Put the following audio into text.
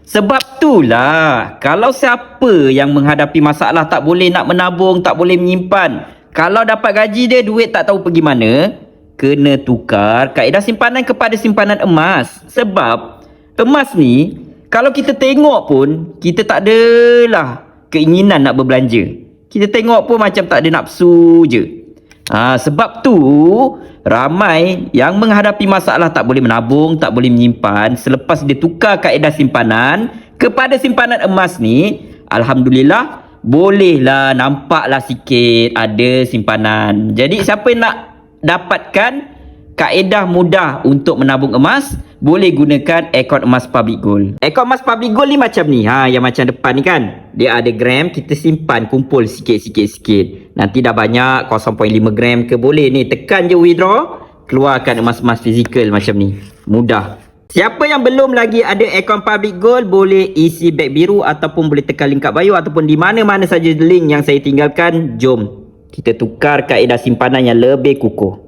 Sebab itulah, kalau siapa yang menghadapi masalah tak boleh nak menabung, tak boleh menyimpan, kalau dapat gaji dia, duit tak tahu pergi mana, kena tukar kaedah simpanan kepada simpanan emas. Sebab emas ni, kalau kita tengok pun, kita tak adalah keinginan nak berbelanja. Kita tengok pun macam tak ada nafsu je. Sebab tu ramai yang menghadapi masalah tak boleh menabung, tak boleh menyimpan, selepas dia tukar kaedah simpanan kepada simpanan emas ni, alhamdulillah bolehlah nampaklah sikit ada simpanan. Jadi siapa yang nak dapatkan kaedah mudah untuk menabung emas, boleh gunakan akaun emas Public Gold. Akaun emas Public Gold ni macam ni, yang macam depan ni kan. Dia ada gram, kita simpan kumpul sikit-sikit. Nanti dah banyak 0.5 gram ke, boleh ni tekan je withdraw, keluarkan emas-emas fizikal macam ni. Mudah. Siapa yang belum lagi ada akaun Public Gold, boleh isi beg biru ataupun boleh tekan link kat bio ataupun di mana-mana saja link yang saya tinggalkan. Jom kita tukar kaedah simpanan yang lebih kukuh.